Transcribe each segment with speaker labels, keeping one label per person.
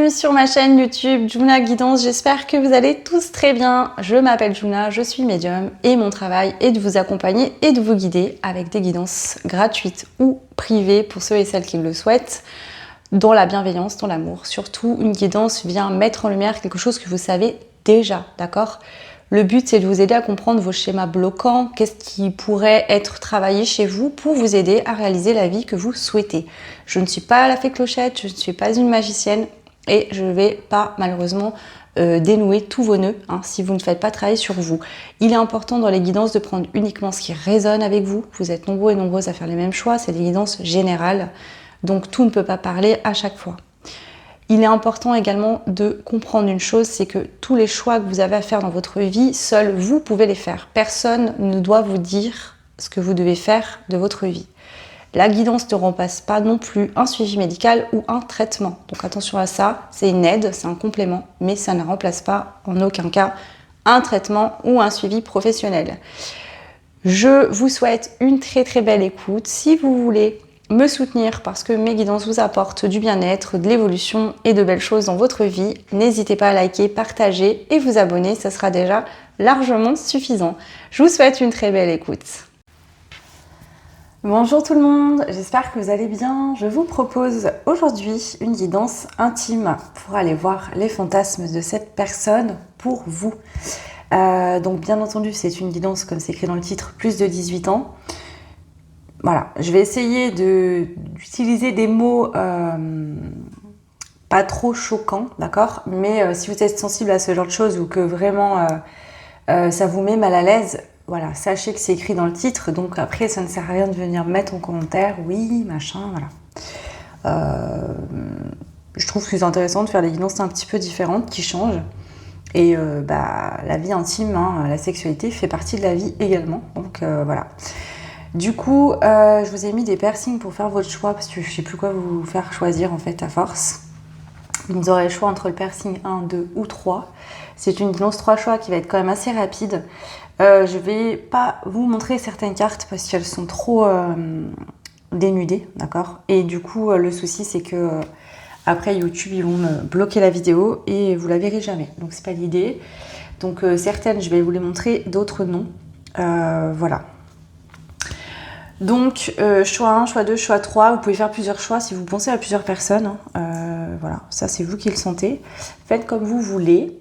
Speaker 1: bienvenue sur ma chaîne YouTube Juna Guidance, j'espère que vous allez tous très bien. Je m'appelle Juna, je suis médium et mon travail est de vous accompagner et de vous guider avec des guidances gratuites ou privées pour ceux et celles qui le souhaitent, dans la bienveillance, dans l'amour. Surtout, une guidance vient mettre en lumière quelque chose que vous savez déjà, d'accord ? Le but, c'est de vous aider à comprendre vos schémas bloquants, qu'est-ce qui pourrait être travaillé chez vous pour vous aider à réaliser la vie que vous souhaitez. Je ne suis pas la fée clochette, je ne suis pas une magicienne et je ne vais pas malheureusement dénouer tous vos nœuds si vous ne faites pas travailler sur vous. Il est important dans les guidances de prendre uniquement ce qui résonne avec vous. Vous êtes nombreux et nombreuses à faire les mêmes choix, c'est des guidances générales, donc tout ne peut pas parler à chaque fois. Il est important également de comprendre une chose, c'est que tous les choix que vous avez à faire dans votre vie, seuls vous pouvez les faire. Personne ne doit vous dire ce que vous devez faire de votre vie. La guidance ne remplace pas non plus un suivi médical ou un traitement. Donc attention à ça, c'est une aide, c'est un complément, mais ça ne remplace pas en aucun cas un traitement ou un suivi professionnel. Je vous souhaite une très très belle écoute. Si vous voulez me soutenir parce que mes guidances vous apportent du bien-être, de l'évolution et de belles choses dans votre vie, n'hésitez pas à liker, partager et vous abonner, ça sera déjà largement suffisant. Je vous souhaite une très belle écoute. Bonjour tout le monde, j'espère que vous allez bien. Je vous propose aujourd'hui une guidance intime pour aller voir les fantasmes de cette personne pour vous. Donc bien entendu, c'est une guidance comme c'est écrit dans le titre, plus de 18 ans. Voilà, je vais essayer d'utiliser des mots pas trop choquants, d'accord ? Mais si vous êtes sensible à ce genre de choses ou que vraiment ça vous met mal à l'aise, voilà, sachez que c'est écrit dans le titre, donc après ça ne sert à rien de venir mettre en commentaire, oui, machin, voilà. Je trouve que c'est intéressant de faire des guidances un petit peu différentes, qui changent. Et la vie intime, la sexualité fait partie de la vie également, donc voilà. Du coup, je vous ai mis des piercings pour faire votre choix parce que je ne sais plus quoi vous faire choisir en fait à force. Vous aurez le choix entre le piercing 1, 2 ou 3. C'est une guidance 3 choix qui va être quand même assez rapide. Je vais pas vous montrer certaines cartes parce qu'elles sont trop dénudées, d'accord ? Et du coup, le souci c'est que après YouTube, ils vont me bloquer la vidéo et vous la verrez jamais. Donc c'est pas l'idée. Donc certaines, je vais vous les montrer, d'autres non. Voilà. Donc, choix 1, choix 2, choix 3, vous pouvez faire plusieurs choix si vous pensez à plusieurs personnes. Voilà, ça c'est vous qui le sentez. Faites comme vous voulez.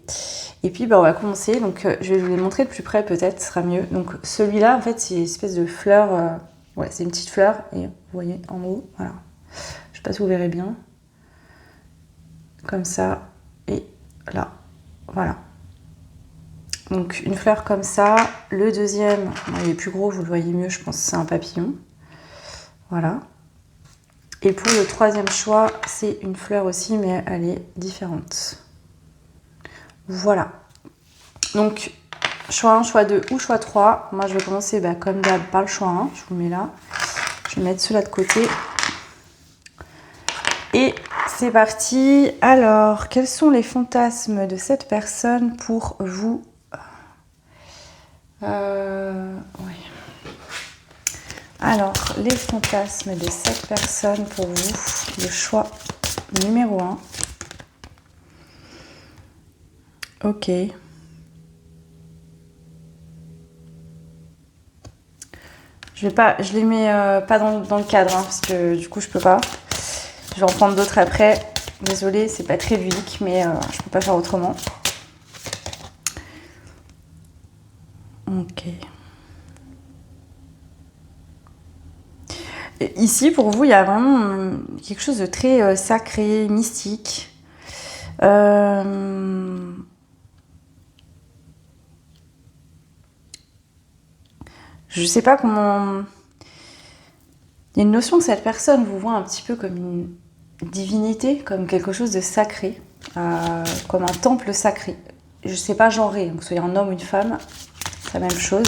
Speaker 1: Et puis, on va commencer. Donc, je vais vous les montrer de plus près peut-être, ce sera mieux. Donc, celui-là, en fait, c'est une espèce de fleur. Ouais, c'est une petite fleur. Et vous voyez en haut, voilà. Je sais pas si vous verrez bien. Comme ça. Et là, voilà. Donc une fleur comme ça, le deuxième, il est plus gros, vous le voyez mieux, je pense que c'est un papillon. Voilà. Et pour le troisième choix, c'est une fleur aussi, mais elle est différente. Voilà. Donc, choix 1, choix 2 ou choix 3. Moi, je vais commencer comme d'hab par le choix 1. Je vous mets là. Je vais mettre cela de côté. Et c'est parti. Alors, quels sont les fantasmes de cette personne pour vous ? Oui. Alors, les fantasmes de cette personne pour vous, le choix numéro 1. Ok. Je les mets pas dans le cadre, parce que du coup je peux pas. Je vais en prendre d'autres après. Désolée, c'est pas très ludique, mais je peux pas faire autrement. Ok. Et ici, pour vous, il y a vraiment quelque chose de très sacré, mystique. Je sais pas comment... Il y a une notion que cette personne vous voit un petit peu comme une divinité, comme quelque chose de sacré, comme un temple sacré. Je sais pas genrer, donc que ce soit un homme ou une femme, c'est la même chose.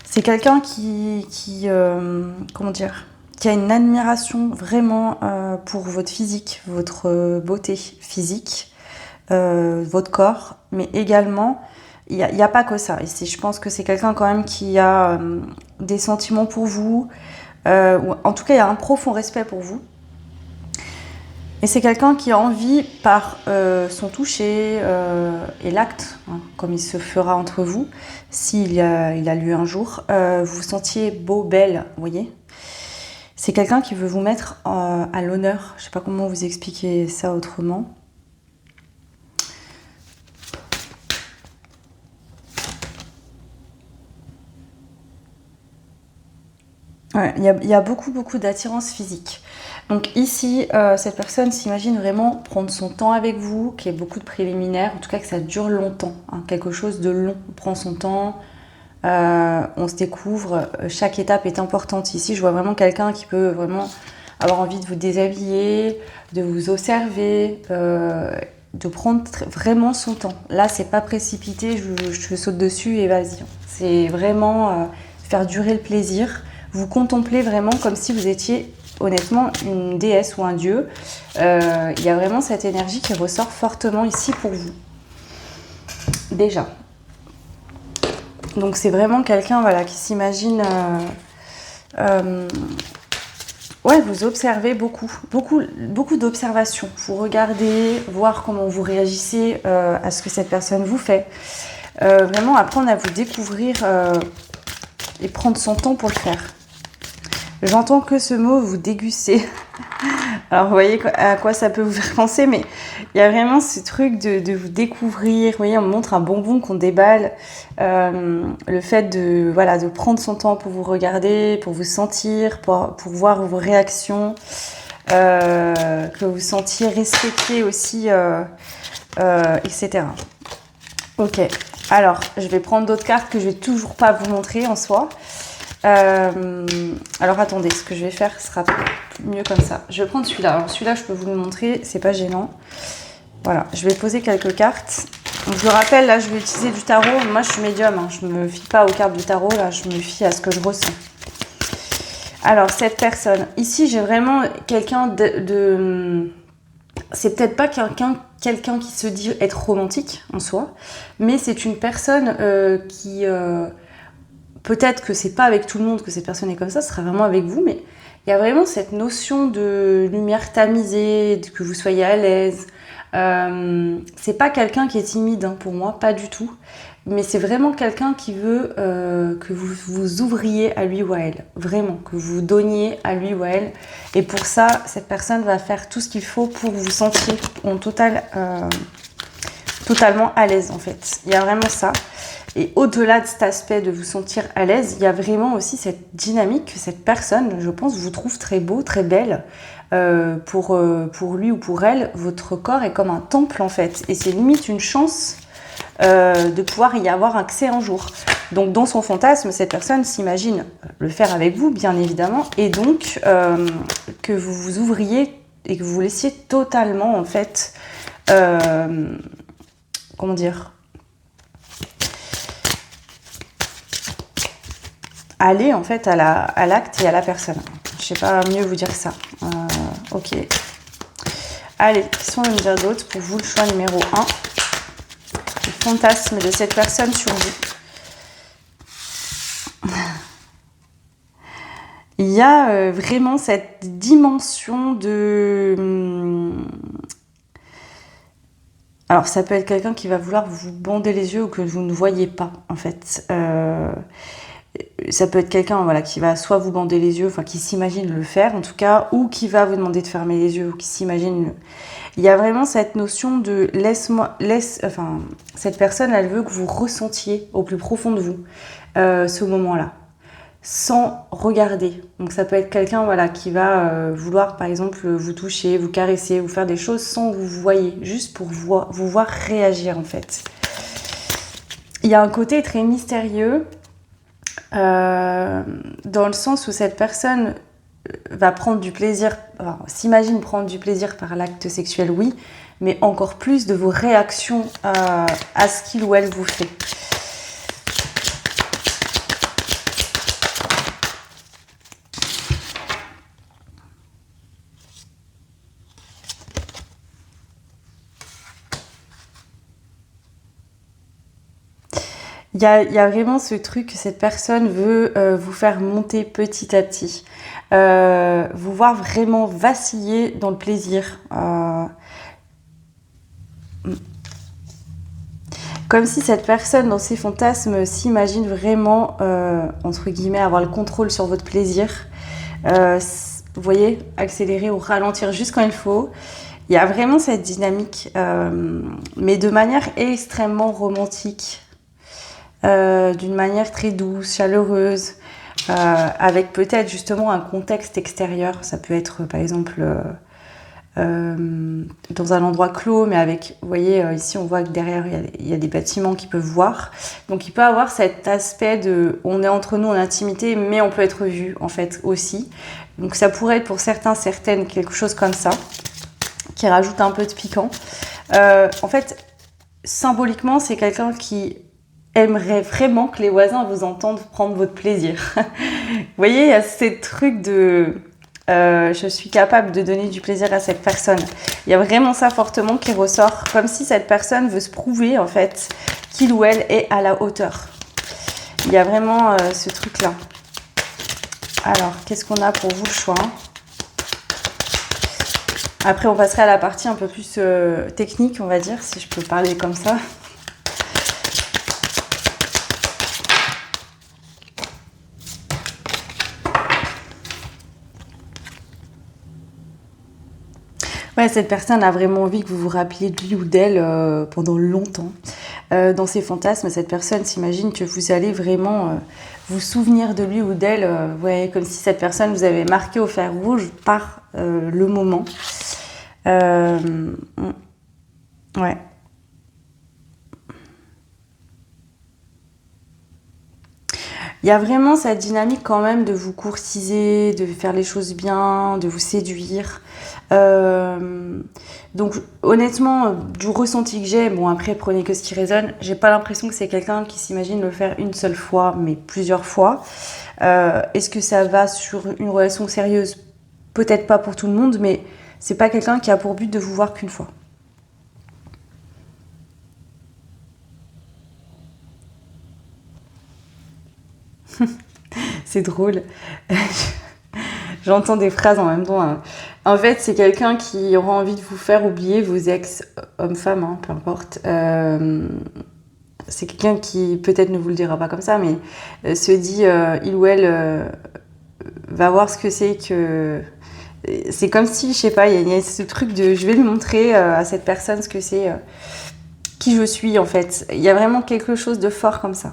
Speaker 1: C'est quelqu'un qui a une admiration vraiment pour votre physique, votre beauté physique, votre corps, mais également il y a pas que ça ici. Je pense que c'est quelqu'un quand même qui a des sentiments pour vous, ou en tout cas, il y a un profond respect pour vous. Et c'est quelqu'un qui a envie, par son toucher et l'acte, hein, comme il se fera entre vous, s'il il a lieu un jour, vous vous sentiez beau, belle, vous voyez. C'est quelqu'un qui veut vous mettre à l'honneur. Je ne sais pas comment vous expliquer ça autrement. Ouais, il y a beaucoup d'attirance physique. Donc ici, cette personne s'imagine vraiment prendre son temps avec vous, qu'il y ait beaucoup de préliminaires, en tout cas que ça dure longtemps, hein, quelque chose de long. On prend son temps, on se découvre, chaque étape est importante. Ici, je vois vraiment quelqu'un qui peut vraiment avoir envie de vous déshabiller, de vous observer, de prendre vraiment son temps. Là, c'est pas précipité, je saute dessus et vas-y. C'est vraiment faire durer le plaisir. Vous contemplez vraiment comme si vous étiez honnêtement une déesse ou un dieu. Il y a vraiment cette énergie qui ressort fortement ici pour vous. Déjà. Donc c'est vraiment quelqu'un voilà, qui s'imagine... ouais, vous observez beaucoup d'observations. Vous regardez, voir comment vous réagissez à ce que cette personne vous fait. Vraiment apprendre à vous découvrir et prendre son temps pour le faire. J'entends que ce mot, vous déguster. Alors, vous voyez à quoi ça peut vous faire penser, mais il y a vraiment ce truc de vous découvrir. Vous voyez, on me montre un bonbon qu'on déballe. Le fait de prendre son temps pour vous regarder, pour vous sentir, pour voir vos réactions, que vous sentiez respecté aussi, etc. Ok, alors, je vais prendre d'autres cartes que je vais toujours pas vous montrer en soi. Alors attendez, ce que je vais faire sera mieux comme ça. Je vais prendre celui-là. Alors celui-là, je peux vous le montrer, c'est pas gênant. Voilà, je vais poser quelques cartes. Donc je le rappelle, là, je vais utiliser du tarot. Moi, je suis médium, hein. Je me fie pas aux cartes du tarot, là, je me fie à ce que je ressens. Alors, cette personne, ici, j'ai vraiment quelqu'un c'est peut-être pas quelqu'un qui se dit être romantique en soi, mais c'est une personne qui... peut-être que c'est pas avec tout le monde que cette personne est comme ça, ce sera vraiment avec vous, mais il y a vraiment cette notion de lumière tamisée, que vous soyez à l'aise. C'est pas quelqu'un qui est timide hein, pour moi, pas du tout, mais c'est vraiment quelqu'un qui veut que vous vous ouvriez à lui ou à elle, vraiment, que vous donniez à lui ou à elle. Et pour ça, cette personne va faire tout ce qu'il faut pour vous sentir en totalement à l'aise en fait. Il y a vraiment ça. Et au-delà de cet aspect de vous sentir à l'aise, il y a vraiment aussi cette dynamique que cette personne, je pense, vous trouve très beau, très belle. Pour lui ou pour elle, votre corps est comme un temple en fait. Et c'est limite une chance de pouvoir y avoir accès un jour. Donc dans son fantasme, cette personne s'imagine le faire avec vous, bien évidemment. Et donc que vous vous ouvriez et que vous vous laissiez totalement en fait... comment dire, aller en fait à l'acte et à la personne. Je sais pas mieux vous dire que ça. Ok. Allez, qu'est-ce qu'on va me dire d'autre pour vous, le choix numéro 1. Le fantasme de cette personne sur vous. Il y a vraiment cette dimension de... Alors, ça peut être quelqu'un qui va vouloir vous bander les yeux ou que vous ne voyez pas, en fait. Ça peut être quelqu'un voilà, qui va soit vous bander les yeux, enfin qui s'imagine le faire en tout cas, ou qui va vous demander de fermer les yeux, ou qui s'imagine... Il y a vraiment cette notion de enfin, cette personne, elle veut que vous ressentiez au plus profond de vous ce moment-là, sans regarder. Donc ça peut être quelqu'un voilà, qui va vouloir par exemple vous toucher, vous caresser, vous faire des choses sans que vous voyez, juste pour vous voir réagir en fait. Il y a un côté très mystérieux, dans le sens où cette personne va prendre du plaisir, s'imagine prendre du plaisir par l'acte sexuel, oui, mais encore plus de vos réactions à ce qu'il ou elle vous fait. Il y a vraiment ce truc que cette personne veut vous faire monter petit à petit. Vous voir vraiment vaciller dans le plaisir. Comme si cette personne, dans ses fantasmes, s'imagine vraiment, entre guillemets, avoir le contrôle sur votre plaisir. Vous voyez, accélérer ou ralentir juste quand il faut. Il y a vraiment cette dynamique, mais de manière extrêmement romantique. D'une manière très douce, chaleureuse, avec peut-être justement un contexte extérieur. Ça peut être par exemple dans un endroit clos, mais avec, vous voyez, ici on voit que derrière il y a des bâtiments qui peuvent voir. Donc il peut avoir cet aspect de on est entre nous en intimité, mais on peut être vu en fait aussi. Donc ça pourrait être pour certains, certaines quelque chose comme ça, qui rajoute un peu de piquant. En fait, symboliquement, c'est quelqu'un qui aimerait vraiment que les voisins vous entendent prendre votre plaisir. Vous voyez, il y a ces trucs de je suis capable de donner du plaisir à cette personne. Il y a vraiment ça fortement qui ressort, comme si cette personne veut se prouver en fait qu'il ou elle est à la hauteur. Il y a vraiment ce truc-là. Alors, qu'est-ce qu'on a pour vous le choix? Après, on passerait à la partie un peu plus technique, on va dire, si je peux parler comme ça. Ouais, cette personne a vraiment envie que vous vous rappeliez de lui ou d'elle pendant longtemps. Dans ses fantasmes, cette personne s'imagine que vous allez vraiment vous souvenir de lui ou d'elle, ouais, comme si cette personne vous avait marqué au fer rouge par le moment. Ouais. Il y a vraiment cette dynamique quand même de vous courtiser, de faire les choses bien, de vous séduire. Donc honnêtement, du ressenti que j'ai, bon après prenez que ce qui résonne, j'ai pas l'impression que c'est quelqu'un qui s'imagine le faire une seule fois, mais plusieurs fois. Est-ce que ça va sur une relation sérieuse? Peut-être pas pour tout le monde, mais c'est pas quelqu'un qui a pour but de vous voir qu'une fois. C'est drôle. J'entends des phrases en même temps, hein. En fait, c'est quelqu'un qui aura envie de vous faire oublier vos ex, hommes-femmes, hein, peu importe. C'est quelqu'un qui peut-être ne vous le dira pas comme ça, mais se dit, il ou elle va voir ce que c'est que... C'est comme si, je sais pas, il y a ce truc de je vais lui montrer à cette personne ce que c'est, qui je suis en fait. Il y a vraiment quelque chose de fort comme ça.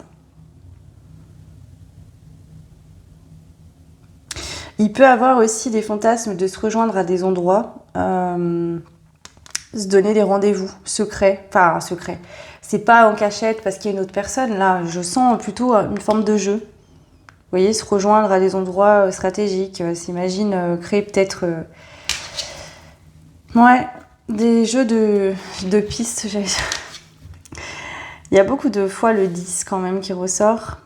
Speaker 1: Il peut avoir aussi des fantasmes de se rejoindre à des endroits, se donner des rendez-vous secrets, enfin secrets. C'est pas en cachette parce qu'il y a une autre personne, là je sens plutôt une forme de jeu. Vous voyez, se rejoindre à des endroits stratégiques, s'imagine créer peut-être ouais, des jeux de pistes. Il y a beaucoup de fois le 10 quand même qui ressort.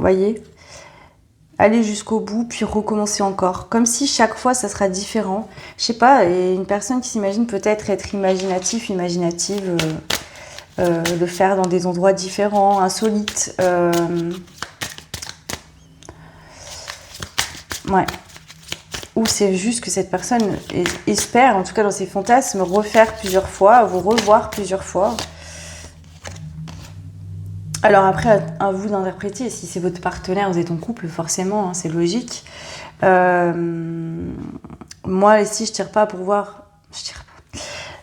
Speaker 1: Voyez, aller jusqu'au bout, puis recommencer encore. Comme si chaque fois, ça sera différent. Je sais pas, et une personne qui s'imagine peut-être être imaginative, le faire dans des endroits différents, insolites. Ouais. Ou c'est juste que cette personne espère, en tout cas dans ses fantasmes, refaire plusieurs fois, vous revoir plusieurs fois. Alors après, à vous d'interpréter. Si c'est votre partenaire, vous êtes en couple, forcément, hein, c'est logique. Moi, ici, je tire pas pour voir.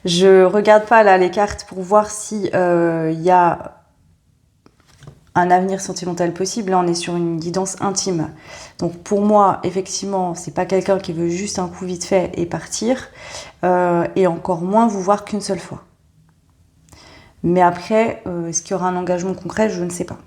Speaker 1: Je regarde pas là les cartes pour voir si y a un avenir sentimental possible. Là, on est sur une guidance intime. Donc pour moi, effectivement, c'est pas quelqu'un qui veut juste un coup vite fait et partir, et encore moins vous voir qu'une seule fois. Mais après, est-ce qu'il y aura un engagement concret? Je ne sais pas.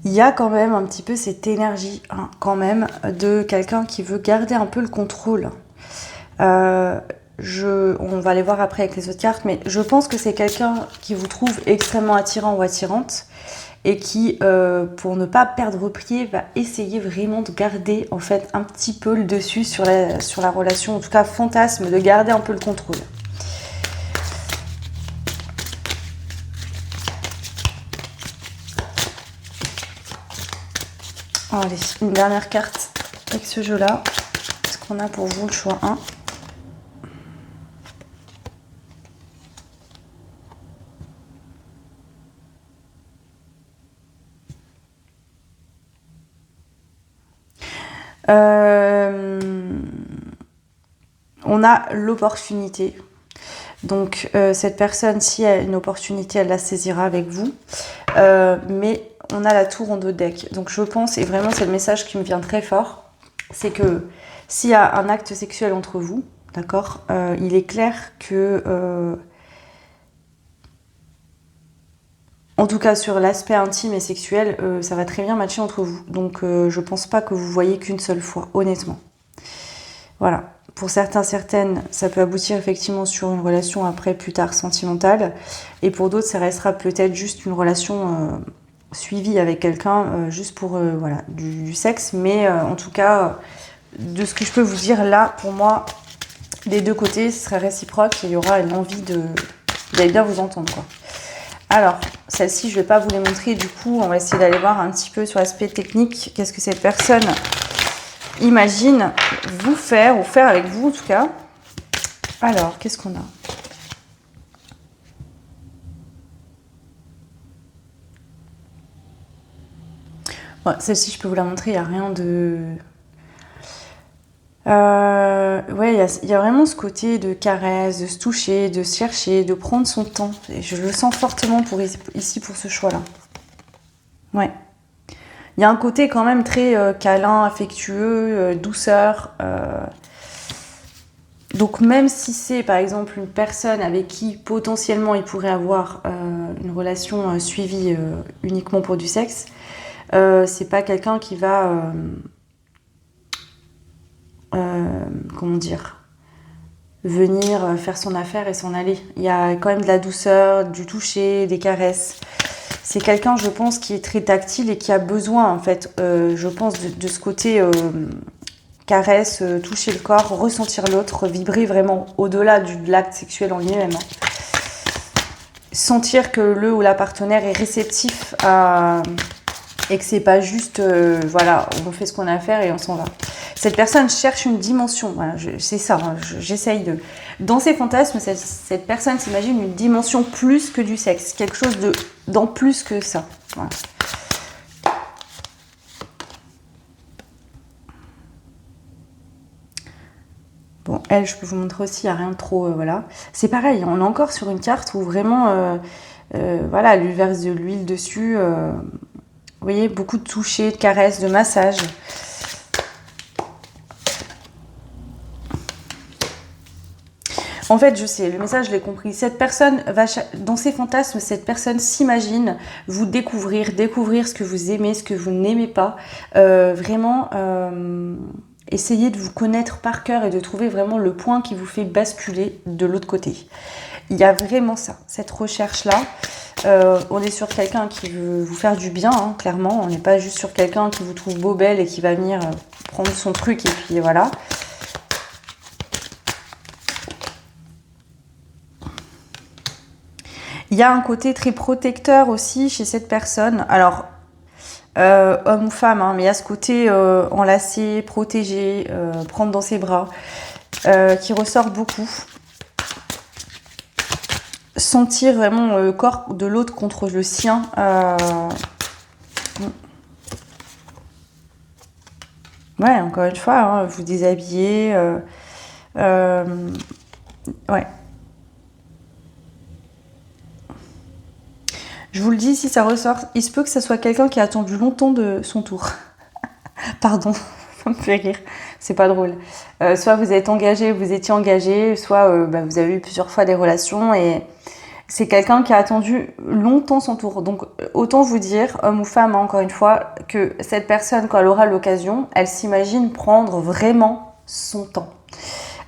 Speaker 1: Il y a quand même un petit peu cette énergie, hein, quand même, de quelqu'un qui veut garder un peu le contrôle. On va aller voir après avec les autres cartes, mais je pense que c'est quelqu'un qui vous trouve extrêmement attirant ou attirante et qui, pour ne pas perdre pied, va essayer vraiment de garder en fait un petit peu le dessus sur la relation, en tout cas fantasme de garder un peu le contrôle. Allez, une dernière carte avec ce jeu-là. Est-ce qu'on a pour vous le choix 1? On a l'opportunité. Donc cette personne, si elle a une opportunité, elle la saisira avec vous. Mais on a la tour en dos de deck. Donc je pense, et vraiment c'est le message qui me vient très fort, c'est que s'il y a un acte sexuel entre vous, d'accord, il est clair que... en tout cas, sur l'aspect intime et sexuel, ça va très bien matcher entre vous. Donc, je pense pas que vous voyez qu'une seule fois, honnêtement. Voilà. Pour certains, certaines, ça peut aboutir effectivement sur une relation après, plus tard, sentimentale. Et pour d'autres, ça restera peut-être juste une relation suivie avec quelqu'un, juste pour voilà, du sexe. Mais en tout cas, de ce que je peux vous dire là, pour moi, des deux côtés, ce serait réciproque et il y aura une envie d'aller bien vous entendre, quoi. Alors, celle-ci, je ne vais pas vous les montrer, du coup, on va essayer d'aller voir un petit peu sur l'aspect technique, qu'est-ce que cette personne imagine vous faire, ou faire avec vous en tout cas. Alors, qu'est-ce qu'on a? Bon, celle-ci, je peux vous la montrer, il n'y a rien de... ouais, il y a vraiment ce côté de caresse, de se toucher, de se chercher, de prendre son temps. Et je le sens fortement ici pour ce choix-là. Ouais. Il y a un côté quand même très câlin, affectueux, douceur. Donc même si c'est par exemple une personne avec qui potentiellement il pourrait avoir une relation suivie uniquement pour du sexe, c'est pas quelqu'un qui va... comment dire, venir faire son affaire et s'en aller. Il y a quand même de la douceur, du toucher, des caresses. C'est quelqu'un, je pense, qui est très tactile et qui a besoin, en fait, je pense, de ce côté caresse, toucher le corps, ressentir l'autre, vibrer vraiment au-delà de l'acte sexuel en lui-même. Sentir que le ou la partenaire est réceptif et que c'est pas juste, voilà, on fait ce qu'on a à faire et on s'en va. Cette personne cherche une dimension, voilà, c'est ça, hein, j'essaye de... Dans ses fantasmes, cette personne s'imagine une dimension plus que du sexe, quelque chose d'en plus que ça. Voilà. Bon, elle, je peux vous montrer aussi, il n'y a rien de trop... voilà. C'est pareil, on est encore sur une carte où vraiment, voilà, elle lui verse de l'huile dessus. Vous voyez, beaucoup de toucher, de caresses, de massages. En fait, je sais, le message, je l'ai compris. Cette personne va, dans ses fantasmes, cette personne s'imagine vous découvrir ce que vous aimez, ce que vous n'aimez pas. Vraiment, essayez de vous connaître par cœur et de trouver vraiment le point qui vous fait basculer de l'autre côté. Il y a vraiment ça, cette recherche-là. On est sur quelqu'un qui veut vous faire du bien, hein, clairement. On n'est pas juste sur quelqu'un qui vous trouve beau, belle et qui va venir prendre son truc et puis voilà. Il y a un côté très protecteur aussi chez cette personne. Alors, homme ou femme, hein, mais il y a ce côté enlacer, protéger, prendre dans ses bras, qui ressort beaucoup. Sentir vraiment le corps de l'autre contre le sien. Ouais, encore une fois, hein, vous déshabiller. Ouais. Je vous le dis, si ça ressort, il se peut que ça soit quelqu'un qui a attendu longtemps de son tour. Pardon, ça me fait rire, c'est pas drôle. Soit vous êtes engagé, vous étiez engagé, soit vous avez eu plusieurs fois des relations et c'est quelqu'un qui a attendu longtemps son tour. Donc autant vous dire, homme ou femme, hein, encore une fois, que cette personne, quand elle aura l'occasion, elle s'imagine prendre vraiment son temps.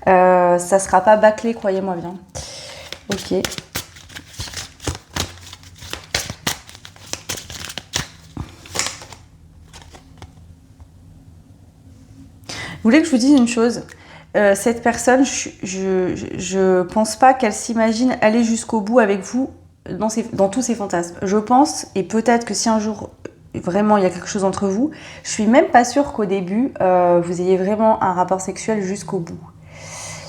Speaker 1: Ça sera pas bâclé, croyez-moi bien. Ok. voulez que je vous dise une chose. Cette personne, je pense pas qu'elle s'imagine aller jusqu'au bout avec vous dans tous ses fantasmes. Je pense, et peut-être que si un jour vraiment il y a quelque chose entre vous, je suis même pas sûre qu'au début vous ayez vraiment un rapport sexuel jusqu'au bout.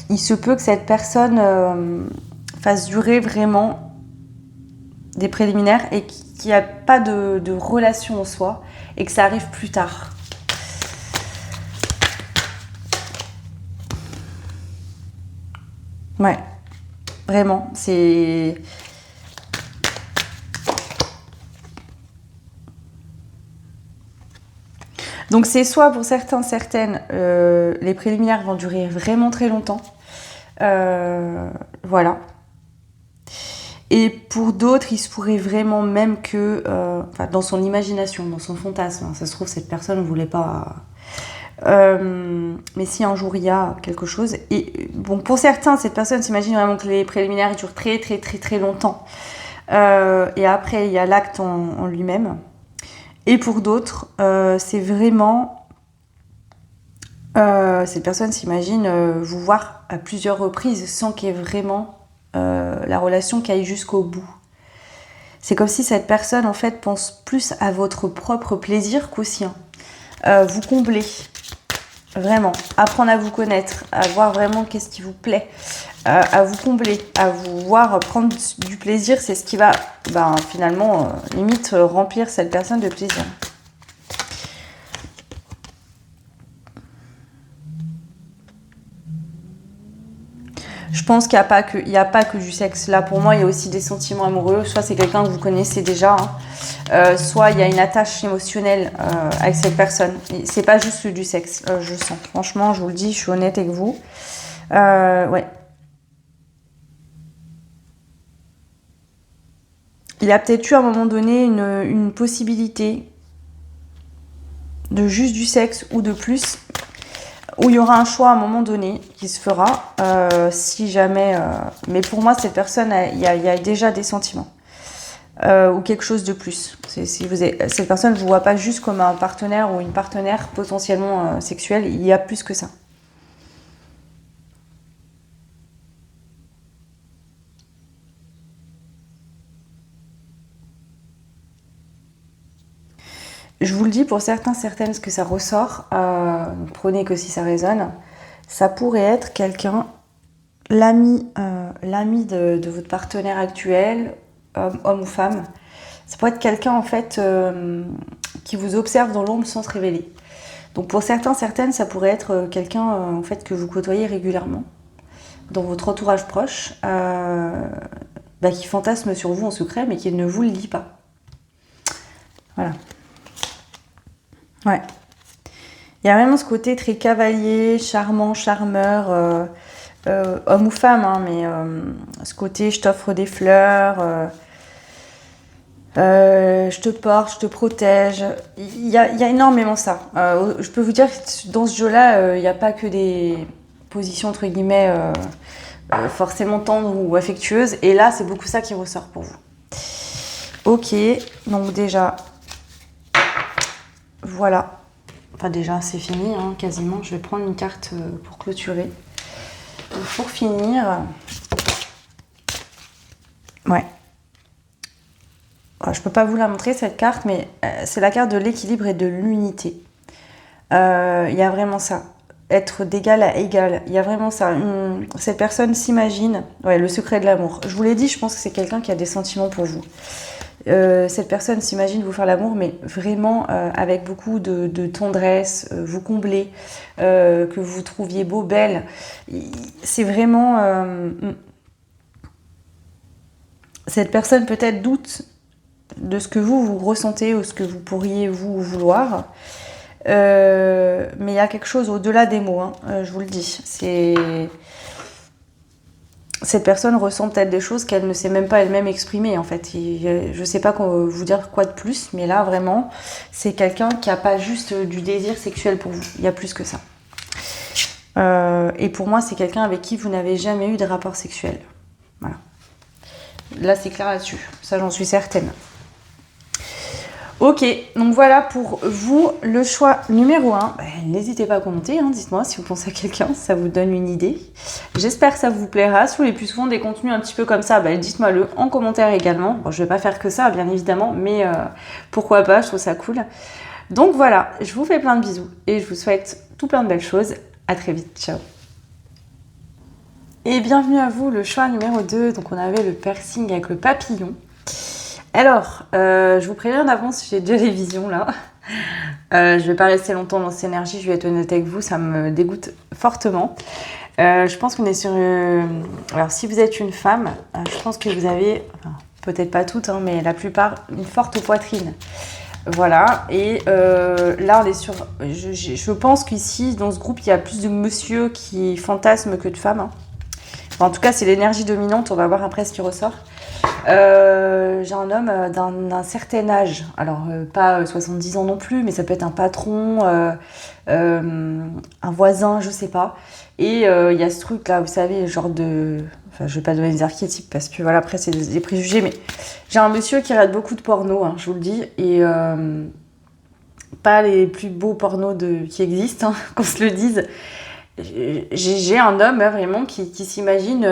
Speaker 1: Il se peut que cette personne fasse durer vraiment des préliminaires et qu'il n'y a pas de relation en soi et que ça arrive plus tard. Ouais, vraiment, c'est... Donc c'est soit pour certains, certaines, les préliminaires vont durer vraiment très longtemps. Voilà. Et pour d'autres, il se pourrait vraiment même que, dans son imagination, dans son fantasme, hein, ça se trouve, cette personne ne voulait pas... mais si un jour il y a quelque chose... Et bon, pour certains, cette personne s'imagine vraiment que les préliminaires durent très très très très longtemps. Et après, il y a l'acte en lui-même. Et pour d'autres, c'est vraiment... cette personne s'imagine vous voir à plusieurs reprises sans qu'il y ait vraiment la relation qui aille jusqu'au bout. C'est comme si cette personne, en fait, pense plus à votre propre plaisir qu'au sien. Vous combler, vraiment. Apprendre à vous connaître, à voir vraiment qu'est-ce qui vous plaît, à vous combler, à vous voir prendre du plaisir, c'est ce qui va, finalement, limite, remplir cette personne de plaisir. Je pense qu'il n'y a pas que du sexe. Là, pour moi, il y a aussi des sentiments amoureux. Soit c'est quelqu'un que vous connaissez déjà, hein. Soit il y a une attache émotionnelle avec cette personne. C'est pas juste du sexe, je sens. Franchement, je vous le dis, je suis honnête avec vous. Ouais. Il a peut-être eu à un moment donné une possibilité de juste du sexe ou de plus, où il y aura un choix à un moment donné qui se fera, si jamais... mais pour moi, cette personne, il y a déjà des sentiments. Ou quelque chose de plus. Cette personne ne vous voit pas juste comme un partenaire ou une partenaire potentiellement sexuelle, il y a plus que ça. Je vous le dis pour certains, certaines, ce que ça ressort, prenez que si ça résonne, ça pourrait être quelqu'un, l'ami de votre partenaire actuel, homme ou femme. Ça pourrait être quelqu'un en fait qui vous observe dans l'ombre sans se révéler. Donc pour certains, certaines, ça pourrait être quelqu'un en fait que vous côtoyez régulièrement dans votre entourage proche, qui fantasme sur vous en secret, mais qui ne vous le dit pas. Voilà. Ouais. Il y a vraiment ce côté très cavalier, charmant, charmeur, homme ou femme, hein, mais ce côté je t'offre des fleurs, je te porte, je te protège. Il y a énormément ça. Je peux vous dire que dans ce jeu-là, il n'y a pas que des positions entre guillemets forcément tendres ou affectueuses. Et là, c'est beaucoup ça qui ressort pour vous. Ok, donc déjà... Voilà. Enfin déjà, c'est fini, hein, quasiment. Je vais prendre une carte pour clôturer. Donc, pour finir... Ouais. Je peux pas vous la montrer, cette carte, mais c'est la carte de l'équilibre et de l'unité. Il y a vraiment ça. Être d'égal à égal. Il y a vraiment ça. Cette personne s'imagine... Ouais, le secret de l'amour. Je vous l'ai dit, je pense que c'est quelqu'un qui a des sentiments pour vous. Cette personne s'imagine vous faire l'amour, mais vraiment avec beaucoup de tendresse, vous combler, que vous trouviez beau, belle. C'est vraiment... cette personne peut-être doute de ce que vous ressentez ou ce que vous pourriez vous vouloir. Mais il y a quelque chose au-delà des mots, hein, je vous le dis. Cette personne ressent peut-être des choses qu'elle ne sait même pas elle-même exprimer, en fait. Je ne sais pas vous dire quoi de plus, mais là, vraiment, c'est quelqu'un qui n'a pas juste du désir sexuel pour vous. Il y a plus que ça. Et pour moi, c'est quelqu'un avec qui vous n'avez jamais eu de rapport sexuel. Voilà. Là, c'est clair là-dessus. Ça, j'en suis certaine. Ok, donc voilà pour vous le choix numéro 1. N'hésitez pas à commenter, hein, dites-moi si vous pensez à quelqu'un, si ça vous donne une idée. J'espère que ça vous plaira. Si vous voulez plus souvent des contenus un petit peu comme ça, dites-moi le en commentaire également. Bon, je vais pas faire que ça, bien évidemment, mais pourquoi pas, je trouve ça cool. Donc voilà, je vous fais plein de bisous et je vous souhaite tout plein de belles choses. À très vite, ciao. Et bienvenue à vous, le choix numéro 2. Donc on avait le piercing avec le papillon. Alors, je vous préviens d'avance, j'ai déjà les visions là. Je vais pas rester longtemps dans cette énergie, je vais être honnête avec vous, ça me dégoûte fortement. Je pense qu'on est sur... Alors, si vous êtes une femme, je pense que vous avez, enfin, peut-être pas toutes, hein, mais la plupart, une forte poitrine. Voilà, et là on est sur... Je pense qu'ici, dans ce groupe, il y a plus de monsieur qui fantasment que de femmes. Hein. Enfin, en tout cas, c'est l'énergie dominante, on va voir après ce qui ressort. J'ai un homme d'un certain âge, alors pas 70 ans non plus, mais ça peut être un patron, un voisin, je sais pas. Et il y a ce truc là, vous savez, genre de... Enfin, je vais pas donner des archétypes parce que voilà, après c'est des préjugés, mais j'ai un monsieur qui regarde beaucoup de porno, hein, je vous le dis, et pas les plus beaux pornos qui existent, hein, qu'on se le dise. J'ai un homme vraiment qui s'imagine...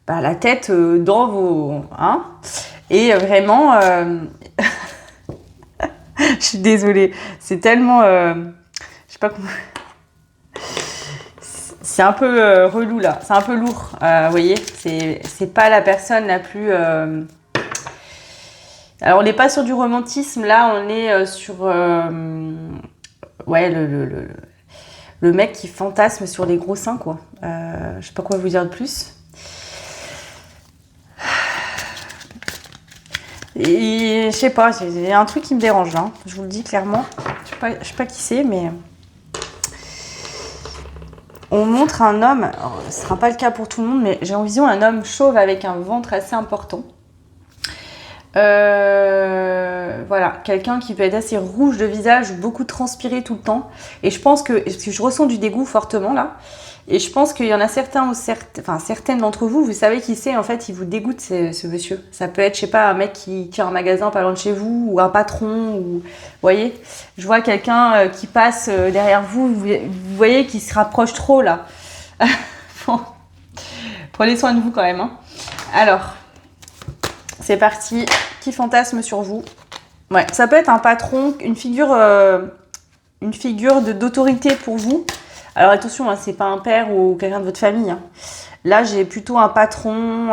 Speaker 1: la tête dans vos... Hein, et vraiment... je suis désolée. C'est tellement... je sais pas comment... C'est un peu relou, là. C'est un peu lourd, vous voyez. C'est pas la personne la plus... Alors, on n'est pas sur du romantisme. Là, on est sur... ouais, le mec qui fantasme sur les gros seins, quoi. Je sais pas quoi vous dire de plus. Et je sais pas, il y a un truc qui me dérange là, je vous le dis clairement. Je sais pas qui c'est, mais on montre un homme, alors, ce sera pas le cas pour tout le monde, mais j'ai en vision un homme chauve avec un ventre assez important. Voilà, quelqu'un qui peut être assez rouge de visage, beaucoup transpirer tout le temps. Et je pense que je ressens du dégoût fortement là. Et je pense qu'il y en a certains ou certaines d'entre vous, vous savez qui c'est, en fait, il vous dégoûte ce monsieur. Ça peut être, je sais pas, un mec qui tient un magasin pas loin de chez vous, ou un patron, ou... Vous voyez, je vois quelqu'un qui passe derrière vous, vous voyez, qui se rapproche trop, là. Bon. Prenez soin de vous, quand même. Hein. Alors, c'est parti. Qui fantasme sur vous? Ouais, ça peut être un patron, une figure d'autorité pour vous. Alors attention, hein, c'est pas un père ou quelqu'un de votre famille. Hein. Là, j'ai plutôt un patron.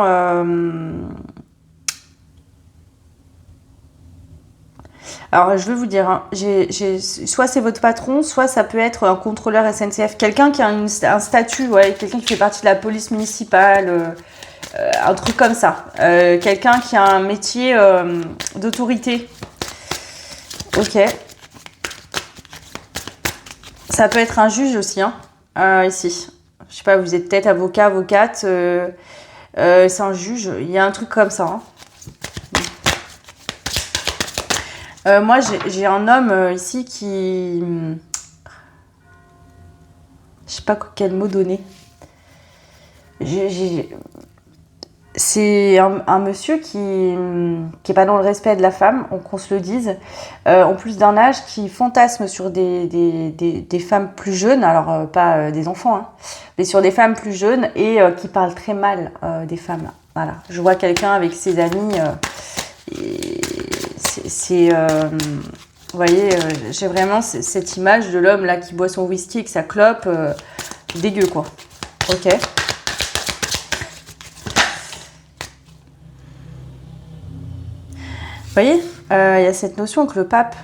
Speaker 1: Alors, je vais vous dire, hein, soit c'est votre patron, soit ça peut être un contrôleur SNCF. Quelqu'un qui a un statut, ouais, quelqu'un qui fait partie de la police municipale, un truc comme ça. Quelqu'un qui a un métier d'autorité. Ok. Ça peut être un juge aussi, hein, ici. Je sais pas, vous êtes peut-être avocat, avocate. C'est un juge. Il y a un truc comme ça. Hein. Moi, j'ai un homme ici qui... Je sais pas quel mot donner. C'est un monsieur qui est pas dans le respect de la femme, qu'on se le dise, en plus d'un âge qui fantasme sur des femmes plus jeunes, alors pas des enfants, hein, mais sur des femmes plus jeunes et qui parlent très mal des femmes. Voilà, je vois quelqu'un avec ses amis, et vous voyez, j'ai vraiment cette image de l'homme là qui boit son whisky avec sa clope, dégueu quoi. Ok. Vous voyez, il y a cette notion que le pape,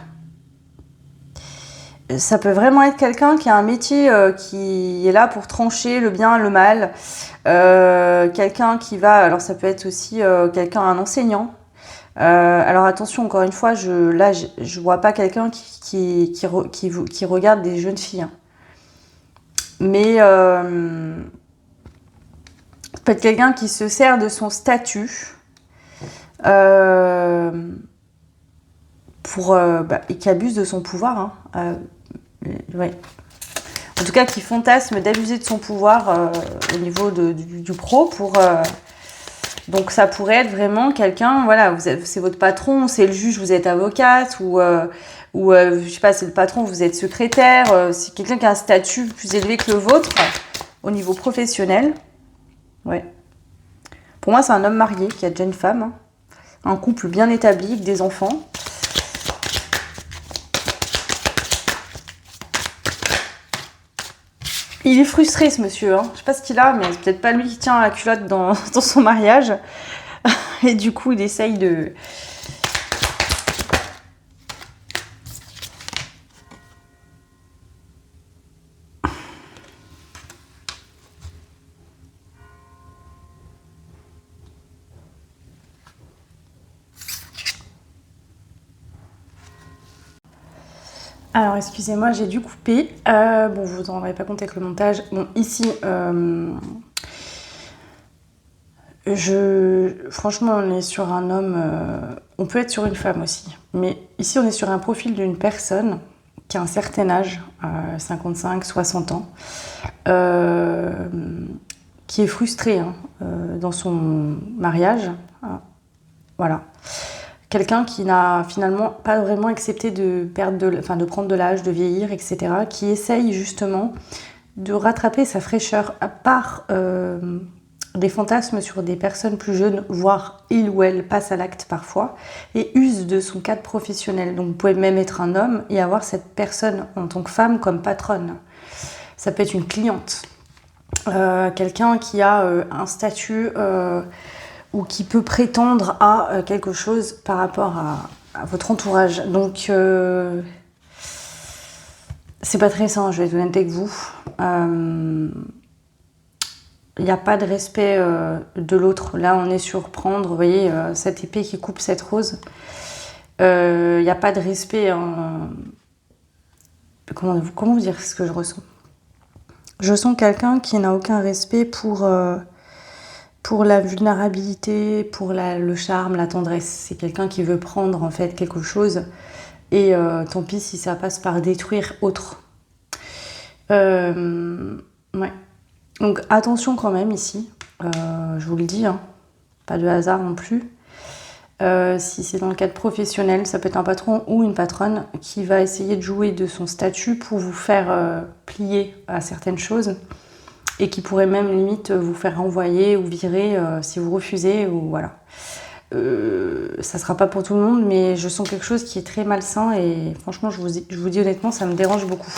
Speaker 1: ça peut vraiment être quelqu'un qui a un métier qui est là pour trancher le bien, le mal. Quelqu'un qui va, alors ça peut être aussi un enseignant. Alors attention, encore une fois, je vois pas quelqu'un qui regarde des jeunes filles. Hein. Mais peut-être quelqu'un qui se sert de son statut. Et qui abuse de son pouvoir. Hein. Ouais. En tout cas, qui fantasme d'abuser de son pouvoir au niveau du pro pour Donc ça pourrait être vraiment quelqu'un, voilà, c'est votre patron, c'est le juge, vous êtes avocate, ou je sais pas, c'est le patron, vous êtes secrétaire, c'est quelqu'un qui a un statut plus élevé que le vôtre au niveau professionnel. Ouais. Pour moi, c'est un homme marié qui a déjà une femme, hein. Un couple bien établi avec des enfants. Il est frustré, ce monsieur, hein. Je sais pas ce qu'il a, mais c'est peut-être pas lui qui tient la culotte dans son mariage. Et du coup, il essaye de... Alors, excusez-moi, j'ai dû couper. Bon, vous vous en rendrez pas compte avec le montage. Bon, ici, franchement, on est sur un homme... on peut être sur une femme aussi. Mais ici, on est sur un profil d'une personne qui a un certain âge, 55, 60 ans, qui est frustrée hein, dans son mariage. Voilà. Quelqu'un qui n'a finalement pas vraiment accepté de de prendre de l'âge, de vieillir, etc. Qui essaye justement de rattraper sa fraîcheur par des fantasmes sur des personnes plus jeunes, voire il ou elle passe à l'acte parfois, et use de son cadre professionnel. Donc vous pouvez même être un homme et avoir cette personne en tant que femme comme patronne. Ça peut être une cliente, quelqu'un qui a un statut... ou qui peut prétendre à quelque chose par rapport à votre entourage. Donc, c'est pas très sain, je vais être honnête avec vous. Il n'y a pas de respect de l'autre. Là, on est sur prendre, vous voyez, cette épée qui coupe cette rose. Il n'y a pas de respect. Comment vous dire ce que je ressens? Je sens quelqu'un qui n'a aucun respect pour la vulnérabilité, pour le charme, la tendresse. C'est quelqu'un qui veut prendre en fait quelque chose et tant pis si ça passe par détruire autre. Ouais. Donc attention quand même ici, je vous le dis, hein, pas de hasard non plus. Si c'est dans le cadre professionnel, ça peut être un patron ou une patronne qui va essayer de jouer de son statut pour vous faire plier à certaines choses. Et qui pourrait même limite vous faire renvoyer ou virer si vous refusez ou voilà. Ça sera pas pour tout le monde, mais je sens quelque chose qui est très malsain et franchement, je vous dis honnêtement, ça me dérange beaucoup.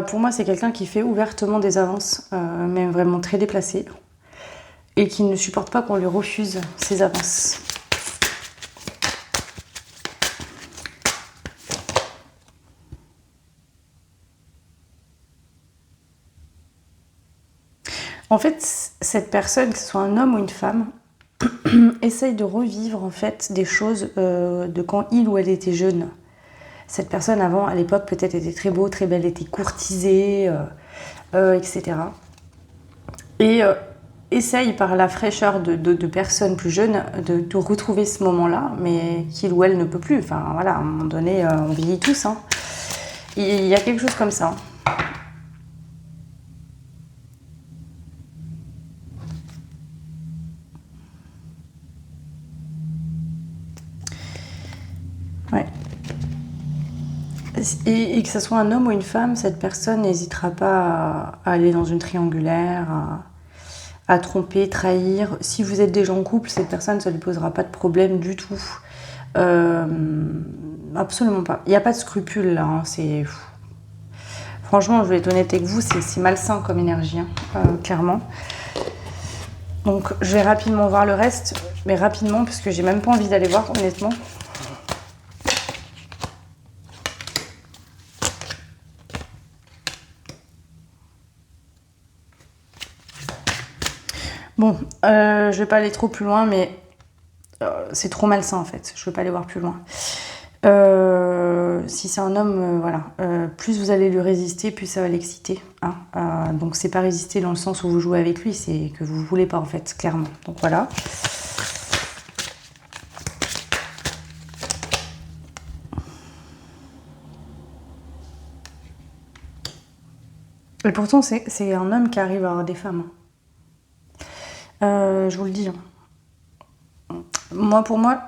Speaker 1: Pour moi, c'est quelqu'un qui fait ouvertement des avances, même vraiment très déplacées, et qui ne supporte pas qu'on lui refuse ses avances. En fait, cette personne, que ce soit un homme ou une femme, essaye de revivre en fait des choses de quand il ou elle était jeune. Cette personne avant, à l'époque, peut-être était très beau, très belle, était courtisée, etc. Et essaye par la fraîcheur de personnes plus jeunes de retrouver ce moment-là, mais qu'il ou elle ne peut plus. Enfin voilà, à un moment donné, on vieillit tous. Hein. Il y a quelque chose comme ça. Ouais. Et que ce soit un homme ou une femme, cette personne n'hésitera pas à aller dans une triangulaire, à tromper, trahir. Si vous êtes déjà en couple, cette personne, ça ne lui posera pas de problème du tout. Absolument pas. Il n'y a pas de scrupule là. Hein. Franchement, je vais être honnête avec vous, c'est malsain comme énergie, hein, clairement. Donc, je vais rapidement voir le reste, mais rapidement, parce que j'ai même pas envie d'aller voir, honnêtement. Bon, je vais pas aller trop plus loin, mais c'est trop malsain en fait. Je veux pas aller voir plus loin. Si c'est un homme, voilà, plus vous allez lui résister, plus ça va l'exciter. Hein. Donc c'est pas résister dans le sens où vous jouez avec lui, c'est que vous voulez pas en fait, clairement. Donc voilà. Et pourtant, c'est un homme qui arrive à avoir des femmes. Je vous le dis. Moi, pour moi,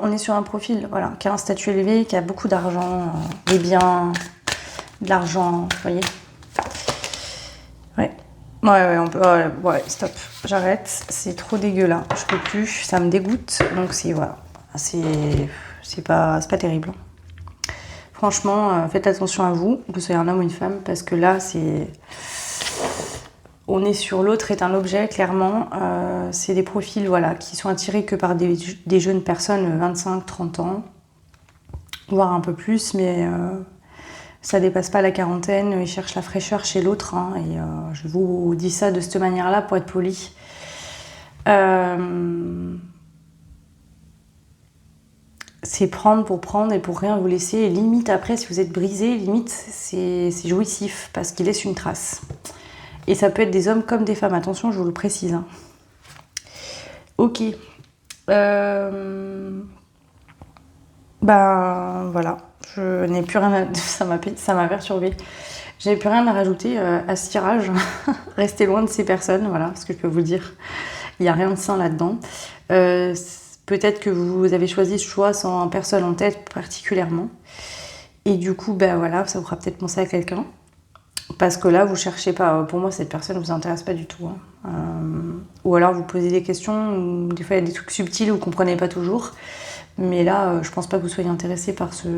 Speaker 1: on est sur un profil voilà, qui a un statut élevé, qui a beaucoup d'argent, des biens, de l'argent, vous voyez. Ouais. Ouais, on peut. Ouais, stop. J'arrête. C'est trop dégueu là. Je peux plus. Ça me dégoûte. Donc voilà. C'est pas terrible. Franchement, faites attention à vous, que ce soit un homme ou une femme, parce que là, on est sur l'autre est un objet, clairement. C'est des profils voilà, qui sont attirés que par des jeunes personnes, 25, 30 ans, voire un peu plus, mais ça dépasse pas la quarantaine. Ils cherchent la fraîcheur chez l'autre. Hein, et je vous dis ça de cette manière-là pour être poli. C'est prendre pour prendre et pour rien vous laisser. Et limite, après, si vous êtes brisé, limite, c'est jouissif parce qu'il laisse une trace. Et ça peut être des hommes comme des femmes. Attention, je vous le précise. Hein. Ok. Ben voilà. Je n'ai plus rien à... Ça m'a perturbée. J'avais plus rien à rajouter à ce tirage. Restez loin de ces personnes, voilà, ce que je peux vous dire. Il n'y a rien de sain là-dedans. Peut-être que vous avez choisi ce choix sans personne en tête particulièrement. Et du coup, ben voilà, ça vous fera peut-être penser à quelqu'un. Parce que là, vous cherchez pas. Pour moi, cette personne ne vous intéresse pas du tout. Hein. Ou alors, vous posez des questions. Ou des fois, il y a des trucs subtils où vous ne comprenez pas toujours. Mais là, je pense pas que vous soyez intéressé par ce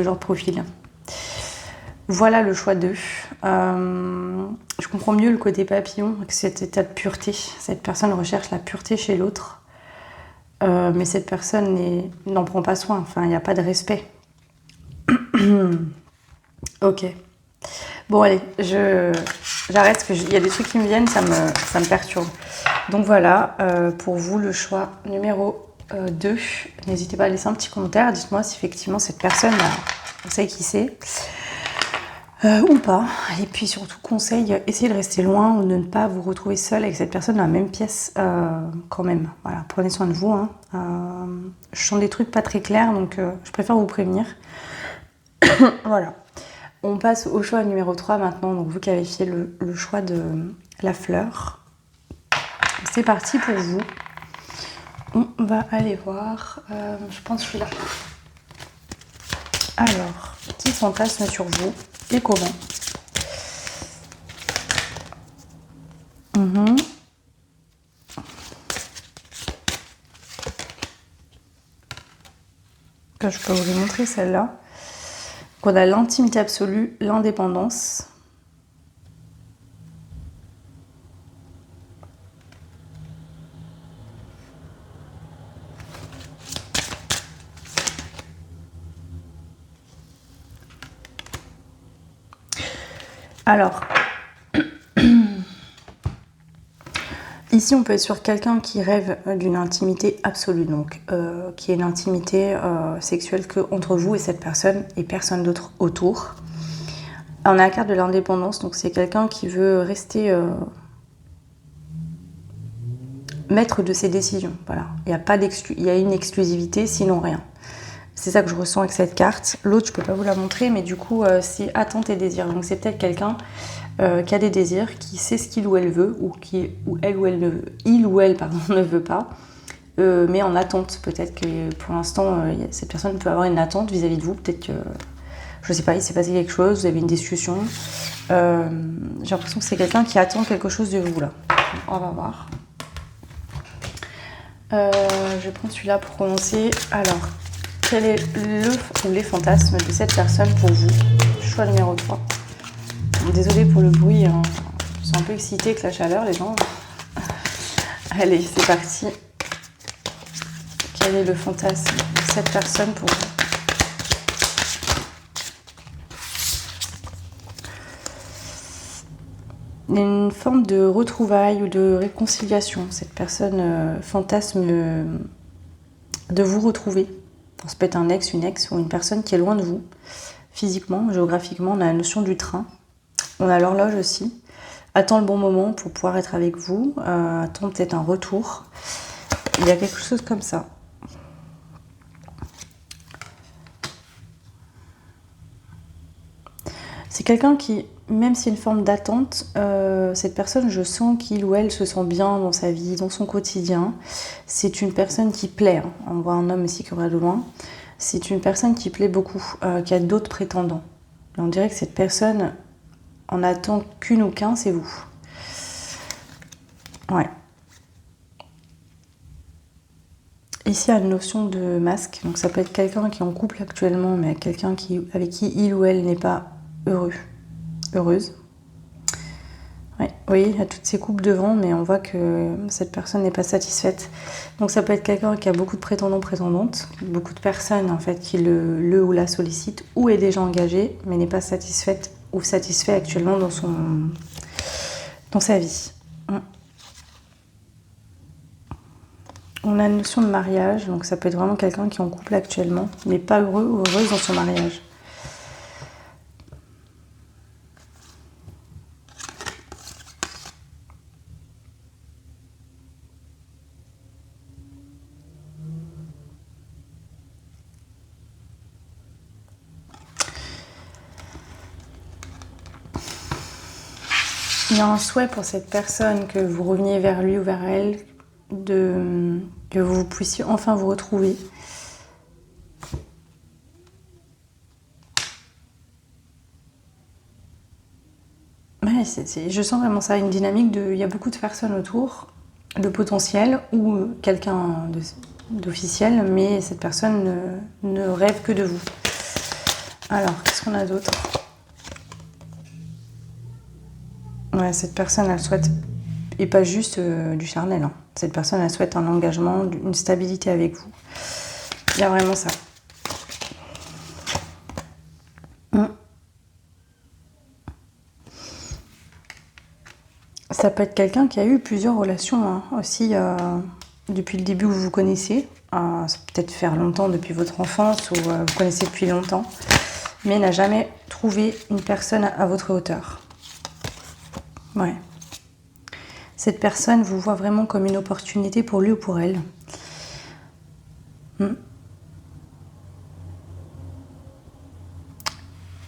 Speaker 1: genre de profil. Voilà le choix 2. Je comprends mieux le côté papillon, que cet état de pureté. Cette personne recherche la pureté chez l'autre. Mais cette personne n'en prend pas soin. Enfin, il n'y a pas de respect. Ok. Bon, allez, j'arrête parce qu'il y a des trucs qui me viennent, ça me perturbe. Donc voilà, pour vous, le choix numéro 2. N'hésitez pas à laisser un petit commentaire. Dites-moi si effectivement cette personne, vous savez qui c'est. Ou pas. Et puis surtout, conseil, essayez de rester loin ou de ne pas vous retrouver seul avec cette personne dans la même pièce quand même. Voilà, prenez soin de vous. Hein. Je sens des trucs pas très clairs, donc je préfère vous prévenir. Voilà. On passe au choix numéro 3 maintenant. Donc vous qui avez fait le choix de la fleur. C'est parti pour vous. On va aller voir. Je pense que je suis là. Alors, qui fantasme sur vous et comment? Je peux vous montrer celle-là. On a l'intimité absolue, l'indépendance. Alors, ici on peut être sur quelqu'un qui rêve d'une intimité absolue, donc qui est une intimité sexuelle que entre vous et cette personne et personne d'autre autour. On a la carte de l'indépendance, donc c'est quelqu'un qui veut rester maître de ses décisions. Voilà, il y a une exclusivité, sinon rien. C'est ça que je ressens avec cette carte. L'autre, je peux pas vous la montrer, mais du coup, c'est attente et désir. Donc c'est peut-être quelqu'un qui a des désirs, qui sait ce qu'il ou elle veut, ou il ou elle ne veut pas, mais en attente. Peut-être que pour l'instant, cette personne peut avoir une attente vis-à-vis de vous. Peut-être que, je sais pas, il s'est passé quelque chose, vous avez une discussion. J'ai l'impression que c'est quelqu'un qui attend quelque chose de vous là. On va voir. Je vais prendre celui-là pour commencer. Alors, quel est le ou les fantasmes de cette personne pour vous? Choix numéro 3. Désolée pour le bruit, hein. Je suis un peu excitée avec la chaleur, les gens. Allez, c'est parti. Quel est le fantasme de cette personne pour vous? Il y a une forme de retrouvaille ou de réconciliation. Cette personne fantasme de vous retrouver. Ça peut être un ex, une ex ou une personne qui est loin de vous. Physiquement, géographiquement, on a la notion du train. On a l'horloge aussi. Attends le bon moment pour pouvoir être avec vous. Attends peut-être un retour. Il y a quelque chose comme ça. C'est quelqu'un qui même s'il y a une forme d'attente, cette personne, je sens qu'il ou elle se sent bien dans sa vie, dans son quotidien. C'est une personne qui plaît, hein. On voit un homme ici qui aura de loin. C'est une personne qui plaît beaucoup, qui a d'autres prétendants. Et on dirait que cette personne en attend qu'une ou qu'un, c'est vous. Ouais. Ici, il y a une notion de masque. Donc ça peut être quelqu'un qui est en couple actuellement, mais quelqu'un avec qui il ou elle n'est pas heureux, heureuse. Ouais. Oui, il y a toutes ces coupes devant, mais on voit que cette personne n'est pas satisfaite. Donc ça peut être quelqu'un qui a beaucoup de prétendants, prétendantes, beaucoup de personnes en fait qui le ou la sollicitent ou est déjà engagée, mais n'est pas satisfaite ou satisfait actuellement dans sa vie. On a une notion de mariage, donc ça peut être vraiment quelqu'un qui est en couple actuellement, mais pas heureux ou heureuse dans son mariage. Il y a un souhait pour cette personne que vous reveniez vers lui ou vers elle, que vous puissiez enfin vous retrouver. Ouais, je sens vraiment ça, une dynamique il y a beaucoup de personnes autour, de potentiel ou quelqu'un d'officiel, mais cette personne ne rêve que de vous. Alors, qu'est-ce qu'on a d'autre ? Ouais, cette personne, elle souhaite, et pas juste du charnel, hein. Cette personne, elle souhaite un engagement, une stabilité avec vous. Il y a vraiment ça. Ça peut être quelqu'un qui a eu plusieurs relations, hein, aussi depuis le début où vous vous connaissez. Ça peut peut-être faire longtemps depuis votre enfance ou vous connaissez depuis longtemps, mais n'a jamais trouvé une personne à votre hauteur. Ouais. Cette personne vous voit vraiment comme une opportunité pour lui ou pour elle.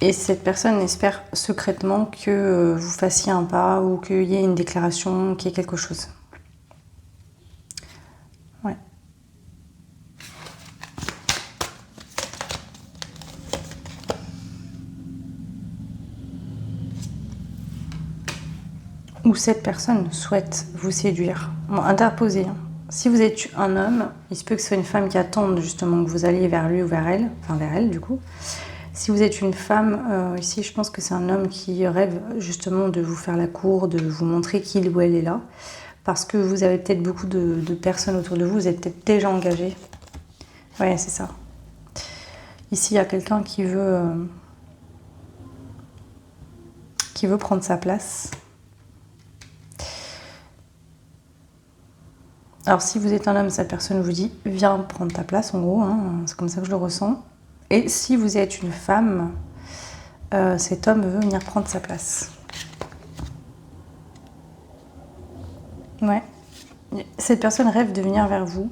Speaker 1: Et cette personne espère secrètement que vous fassiez un pas ou qu'il y ait une déclaration, qu'il y ait quelque chose. Ouais. Ou cette personne souhaite vous séduire. Bon, interposé, hein. Si vous êtes un homme, il se peut que ce soit une femme qui attende justement que vous alliez vers lui ou vers elle, enfin vers elle du coup. Si vous êtes une femme, ici je pense que c'est un homme qui rêve justement de vous faire la cour, de vous montrer qu'il ou elle est là. Parce que vous avez peut-être beaucoup de personnes autour de vous, vous êtes peut-être déjà engagé. Ouais, c'est ça. Ici il y a quelqu'un qui veut prendre sa place. Alors si vous êtes un homme, cette personne vous dit « viens prendre ta place » en gros, hein, c'est comme ça que je le ressens. Et si vous êtes une femme, cet homme veut venir prendre sa place. Ouais. Cette personne rêve de venir vers vous,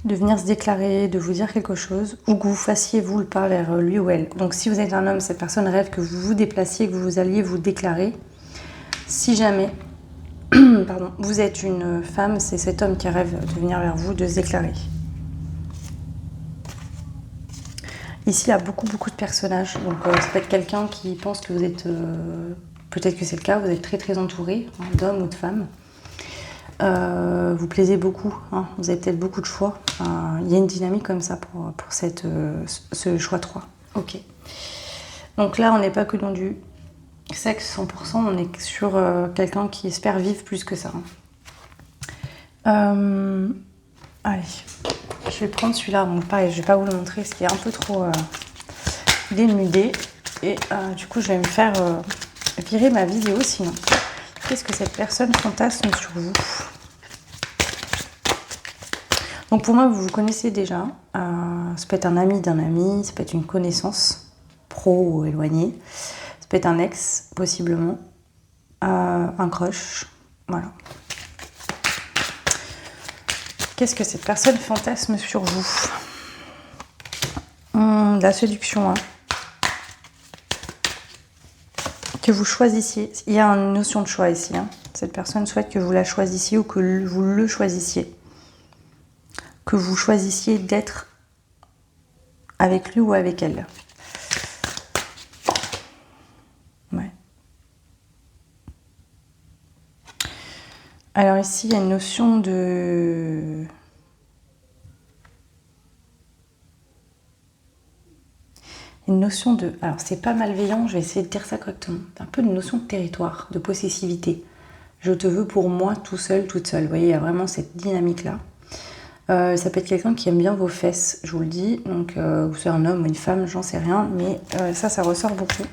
Speaker 1: de venir se déclarer, de vous dire quelque chose, ou que vous fassiez vous le pas vers lui ou elle. Donc si vous êtes un homme, cette personne rêve que vous vous déplaciez, que vous alliez vous déclarer. Si jamais pardon, vous êtes une femme, c'est cet homme qui rêve de venir vers vous, de se déclarer. Ici, il y a beaucoup de personnages. Donc, ça peut être quelqu'un qui pense que vous êtes... peut-être que c'est le cas, vous êtes très entouré, hein, d'hommes ou de femmes. Vous plaisez beaucoup, hein, vous avez peut-être beaucoup de choix. Il y a une dynamique comme ça pour ce choix 3. Ok. Donc là, on n'est pas que dans du sexe 100%, on est sur quelqu'un qui espère vivre plus que ça. Allez, je vais prendre celui-là. Bon, pareil, je vais pas vous le montrer parce qu'il est un peu trop dénudé. Et du coup, je vais me faire virer ma vidéo sinon. Qu'est-ce que cette personne fantasme sur vous? Donc pour moi, vous vous connaissez déjà. Ça peut être un ami d'un ami, ça peut être une connaissance pro ou éloignée. Ça peut être un ex, possiblement. Un crush. Voilà. Qu'est-ce que cette personne fantasme sur vous? La séduction. Hein. que vous choisissiez. Il y a une notion de choix ici. Hein. Cette personne souhaite que vous la choisissiez ou que vous le choisissiez. Que vous choisissiez d'être avec lui ou avec elle. Ouais. Alors ici, il y a une notion de... Une notion de... Alors, c'est pas malveillant, je vais essayer de dire ça correctement. C'est un peu une notion de territoire, de possessivité. Je te veux pour moi, tout seul, toute seule. Vous voyez, il y a vraiment cette dynamique-là. Ça peut être quelqu'un qui aime bien vos fesses, je vous le dis. Donc, vous soyez un homme ou une femme, j'en sais rien. Mais ça ressort beaucoup.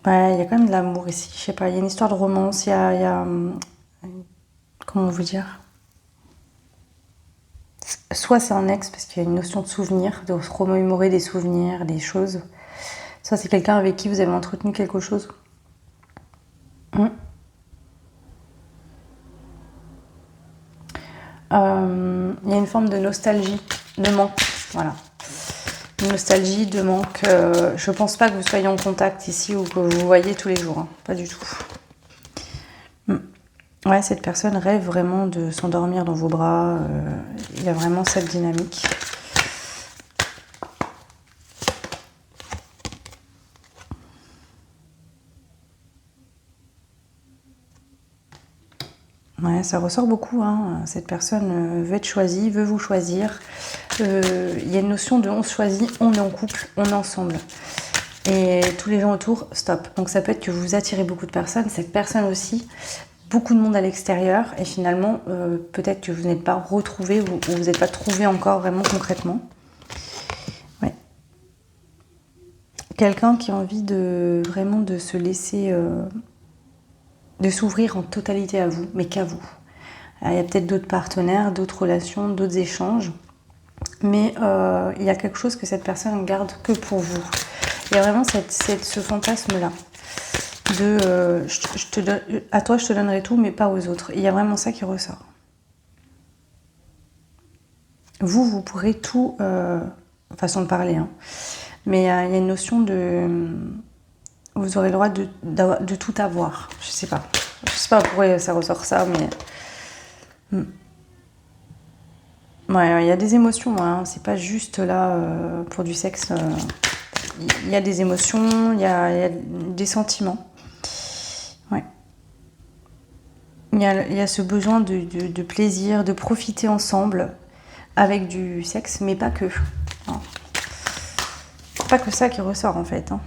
Speaker 1: Ouais, il y a quand même de l'amour ici. Je sais pas, il y a une histoire de romance, il y a comment vous dire? Soit c'est un ex parce qu'il y a une notion de souvenir, de se remémorer des souvenirs, des choses. Soit c'est quelqu'un avec qui vous avez entretenu quelque chose. Il y a une forme de nostalgie, de manque, voilà. Une nostalgie, de manque. Je pense pas que vous soyez en contact ici ou que vous voyez tous les jours, hein. Pas du tout. Ouais, cette personne rêve vraiment de s'endormir dans vos bras. Il y a vraiment cette dynamique. Ouais, ça ressort beaucoup. Hein. Cette personne veut être choisie, veut vous choisir. Il y a une notion de on se choisit, on est en couple, on est ensemble. Et tous les gens autour, stop. Donc ça peut être que vous attirez beaucoup de personnes, cette personne aussi, beaucoup de monde à l'extérieur. Et finalement, peut-être que vous n'êtes pas retrouvés ou vous n'êtes pas trouvé encore vraiment concrètement. Ouais. Quelqu'un qui a envie de vraiment de se laisser... de s'ouvrir en totalité à vous, mais qu'à vous. Il y a peut-être d'autres partenaires, d'autres relations, d'autres échanges, mais il y a quelque chose que cette personne garde que pour vous. Il y a vraiment ce fantasme-là de à toi je te donnerai tout, mais pas aux autres. Il y a vraiment ça qui ressort. Vous pourrez tout, façon de parler, hein, mais il y a une notion de... Vous aurez le droit de tout avoir. Je sais pas pourquoi ça ressort ça, mais... Ouais, il y a des émotions, hein. C'est pas juste là pour du sexe. Il y a des émotions, il y a des sentiments. Ouais. Il y a ce besoin de plaisir, de profiter ensemble avec du sexe, mais pas que. Non. Pas que ça qui ressort en fait. Hein.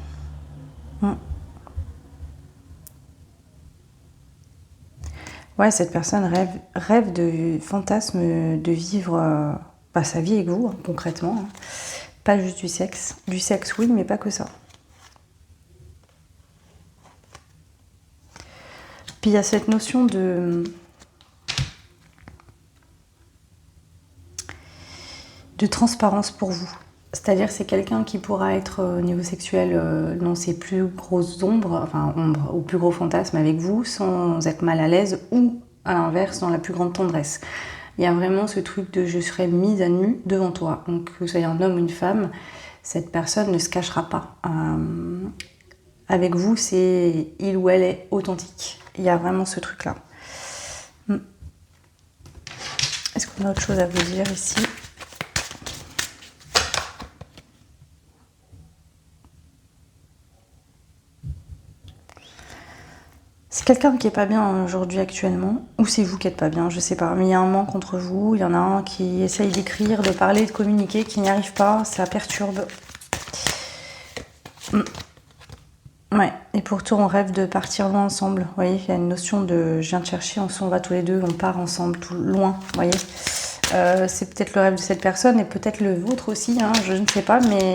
Speaker 1: Ouais, cette personne rêve de fantasme de vivre sa vie avec vous, hein, concrètement. Hein. Pas juste du sexe. Du sexe, oui, mais pas que ça. Puis il y a cette notion de transparence pour vous. C'est-à-dire c'est quelqu'un qui pourra être au niveau sexuel dans ses plus grosses ombres ou plus gros fantasmes avec vous, sans être mal à l'aise, ou à l'inverse dans la plus grande tendresse. Il y a vraiment ce truc de je serai mise à nu devant toi. Donc que vous soyez un homme ou une femme, cette personne ne se cachera pas. Avec vous, c'est il ou elle est authentique. Il y a vraiment ce truc-là. Est-ce qu'on a autre chose à vous dire ici ? C'est quelqu'un qui est pas bien aujourd'hui actuellement, ou c'est vous qui êtes pas bien, je sais pas. Mais il y a un manque entre vous, il y en a un qui essaye d'écrire, de parler, de communiquer, qui n'y arrive pas, ça perturbe. Ouais, et pourtant on rêve de partir loin ensemble. Vous voyez, il y a une notion de je viens te chercher, on va tous les deux, on part ensemble, tout loin, vous voyez. C'est peut-être le rêve de cette personne et peut-être le vôtre aussi, hein, je ne sais pas, mais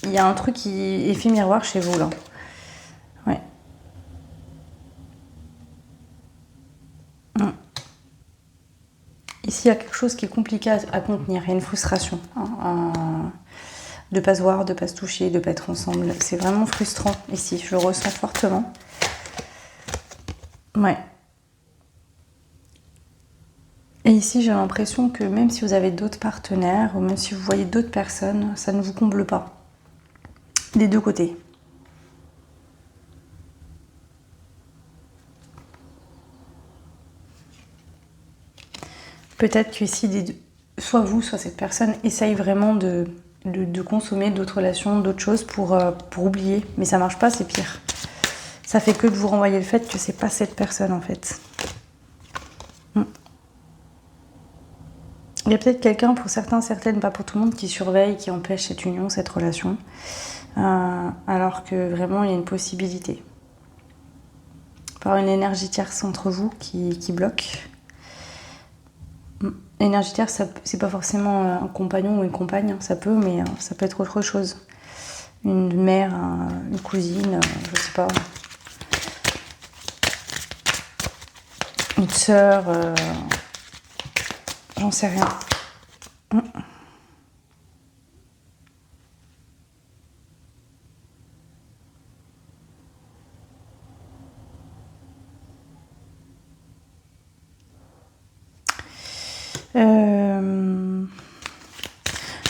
Speaker 1: il y a un truc qui est fait miroir chez vous là. Ouais. Ici, il y a quelque chose qui est compliqué à contenir. Il y a une frustration. De ne pas se voir, de ne pas se toucher, de ne pas être ensemble. C'est vraiment frustrant ici. Je le ressens fortement. Ouais. Et ici, j'ai l'impression que même si vous avez d'autres partenaires, ou même si vous voyez d'autres personnes, ça ne vous comble pas. des deux côtés. Peut-être que ici, soit vous, soit cette personne essaye vraiment de consommer d'autres relations, d'autres choses pour oublier. Mais ça marche pas, c'est pire. Ça fait que de vous renvoyer le fait que c'est pas cette personne en fait. Il y a peut-être quelqu'un pour certains, certaines, pas pour tout le monde, qui surveille, qui empêche cette union, cette relation. Alors que vraiment il y a une possibilité. Par une énergie tierce entre vous qui bloque. L'énergie tierce, c'est pas forcément un compagnon ou une compagne, ça peut, mais ça peut être autre chose. Une mère, une cousine, je sais pas. Une sœur, j'en sais rien.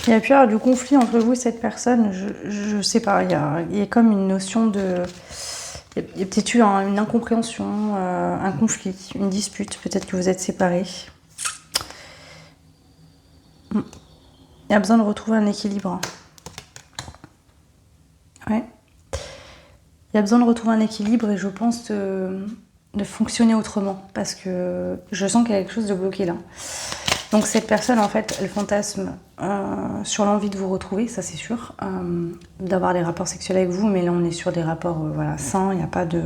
Speaker 1: Il y a pu y avoir du conflit entre vous et cette personne, je sais pas, il y a comme une notion de... Il y a peut-être eu une incompréhension, un conflit, une dispute, peut-être que vous êtes séparés. Il y a besoin de retrouver un équilibre. Ouais. Il y a besoin de retrouver un équilibre et je pense de fonctionner autrement parce que je sens qu'il y a quelque chose de bloqué là. Donc cette personne, en fait, elle fantasme sur l'envie de vous retrouver, ça c'est sûr, d'avoir des rapports sexuels avec vous, mais là on est sur des rapports sains, il n'y a pas de...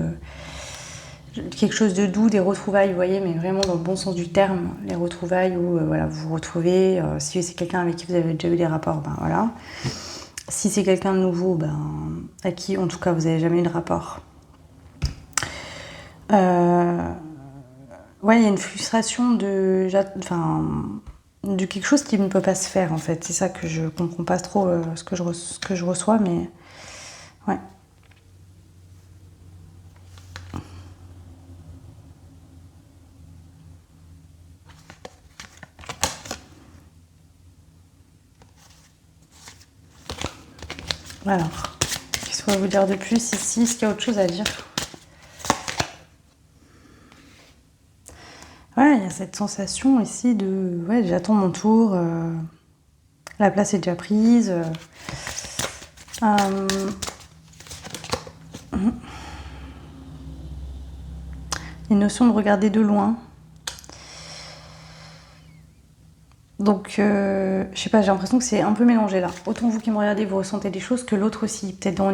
Speaker 1: quelque chose de doux, des retrouvailles, vous voyez, mais vraiment dans le bon sens du terme, les retrouvailles où vous vous retrouvez, si c'est quelqu'un avec qui vous avez déjà eu des rapports, ben voilà. Si c'est quelqu'un de nouveau, à qui en tout cas vous n'avez jamais eu de rapport. Ouais, il y a une frustration de quelque chose qui ne peut pas se faire en fait. C'est ça que je comprends pas trop ce que je reçois, mais ouais. Alors, qu'est-ce qu'on va vous dire de plus ici? Est-ce qu'il y a autre chose à dire? Ouais, il y a cette sensation ici de... Ouais, j'attends mon tour, la place est déjà prise. Une notion de regarder de loin. Donc, je sais pas, j'ai l'impression que c'est un peu mélangé là. Autant vous qui me regardez, vous ressentez des choses, que l'autre aussi. Peut-être en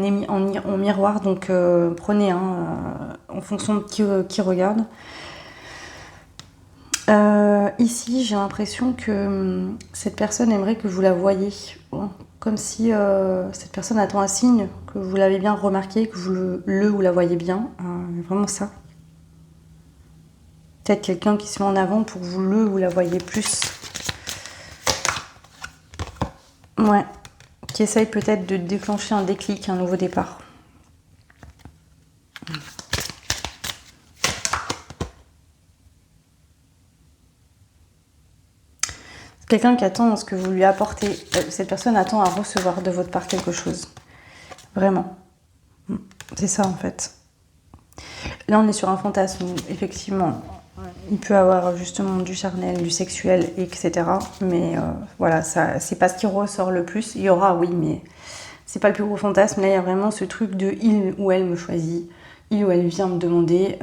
Speaker 1: miroir, donc prenez en fonction de qui regarde. Ici, j'ai l'impression que cette personne aimerait que vous la voyiez. Comme si cette personne attend un signe, que vous l'avez bien remarqué, que vous ou la voyez bien. Vraiment ça. Peut-être quelqu'un qui se met en avant pour que vous la voyez plus. Ouais. Qui essaye peut-être de déclencher un déclic, un nouveau départ. Quelqu'un qui attend ce que vous lui apportez. Cette personne attend à recevoir de votre part quelque chose. Vraiment. C'est ça en fait. Là on est sur un fantasme où effectivement il peut avoir justement du charnel, du sexuel, etc. Mais voilà, ça, c'est pas ce qui ressort le plus. Il y aura, oui, mais c'est pas le plus gros fantasme. Là il y a vraiment ce truc de il ou elle me choisit. Il ou elle vient me demander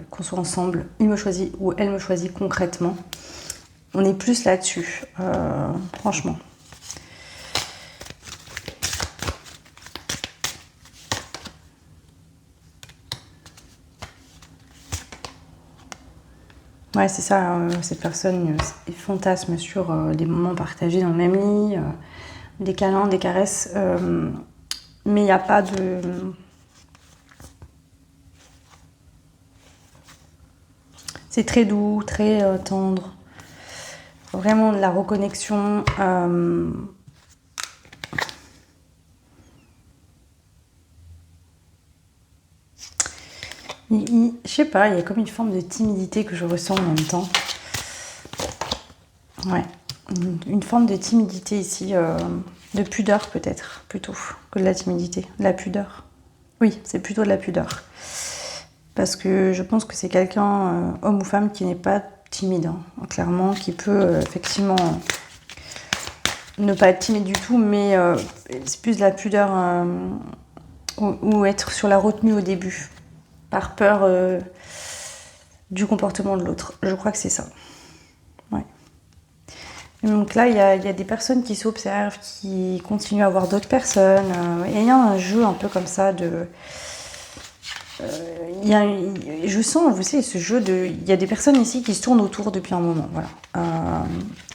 Speaker 1: qu'on soit ensemble. Il me choisit ou elle me choisit concrètement. On est plus là-dessus, franchement. Ouais, c'est ça, cette personne fantasme sur des moments partagés dans le même lit, des câlins, des caresses, mais il n'y a pas de... C'est très doux, très tendre. Vraiment de la reconnexion. Je sais pas, il y a comme une forme de timidité que je ressens en même temps. Ouais, une forme de timidité ici. De pudeur peut-être, plutôt, que de la timidité. De la pudeur. Oui, c'est plutôt de la pudeur. Parce que je pense que c'est quelqu'un, homme ou femme, qui n'est pas timide, hein, clairement, qui peut effectivement ne pas être timide du tout, mais c'est plus de la pudeur ou être sur la retenue au début, par peur du comportement de l'autre. Je crois que c'est ça. Ouais. Et donc là, il y a des personnes qui s'observent, qui continuent à voir d'autres personnes. Et il y a un jeu un peu comme ça de... je sens, vous savez, ce jeu de... Il y a des personnes ici qui se tournent autour depuis un moment, voilà.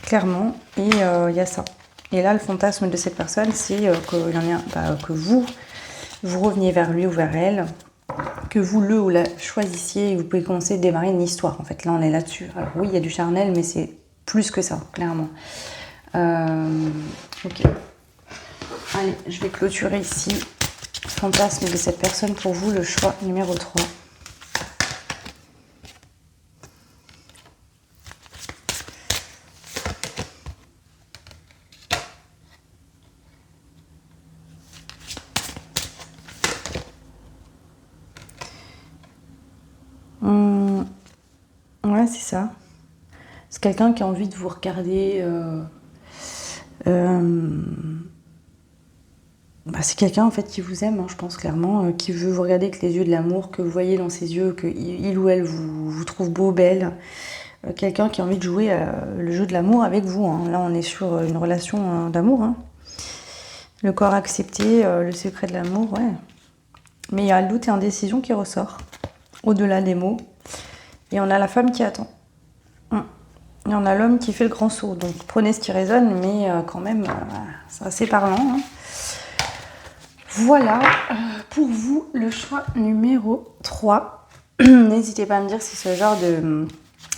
Speaker 1: Clairement. Et il y a ça. Et là, le fantasme de cette personne, c'est que vous reveniez vers lui ou vers elle, que vous le ou la choisissiez et vous pouvez commencer à démarrer une histoire. En fait, là, on est là-dessus. Alors oui, il y a du charnel, mais c'est plus que ça, clairement. Ok. Allez, je vais clôturer ici. Fantasme de cette personne pour vous, le choix numéro 3. Ouais, c'est ça. C'est quelqu'un qui a envie de vous regarder. C'est quelqu'un en fait qui vous aime, hein, je pense clairement, qui veut vous regarder avec les yeux de l'amour, que vous voyez dans ses yeux, qu'il ou elle vous trouve beau, belle. Quelqu'un qui a envie de jouer le jeu de l'amour avec vous. Hein. Là, on est sur une relation d'amour. Hein. Le corps accepté, le secret de l'amour, ouais. Mais il y a le doute et indécision qui ressort, au-delà des mots. Et on a la femme qui attend. Et on a l'homme qui fait le grand saut. Donc prenez ce qui résonne, mais quand même, c'est assez parlant. Hein. Voilà, pour vous, le choix numéro 3. N'hésitez pas à me dire si ce genre de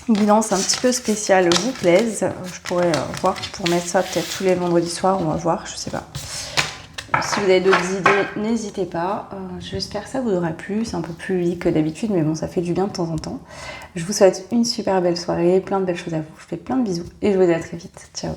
Speaker 1: guidance un petit peu spéciale vous plaise. Je pourrais voir pour mettre ça peut-être tous les vendredis soirs, on va voir, je sais pas. Si vous avez d'autres idées, n'hésitez pas. J'espère que ça vous aura plu. C'est un peu plus vite que d'habitude, mais bon, ça fait du bien de temps en temps. Je vous souhaite une super belle soirée, plein de belles choses à vous. Je vous fais plein de bisous et je vous dis à très vite. Ciao.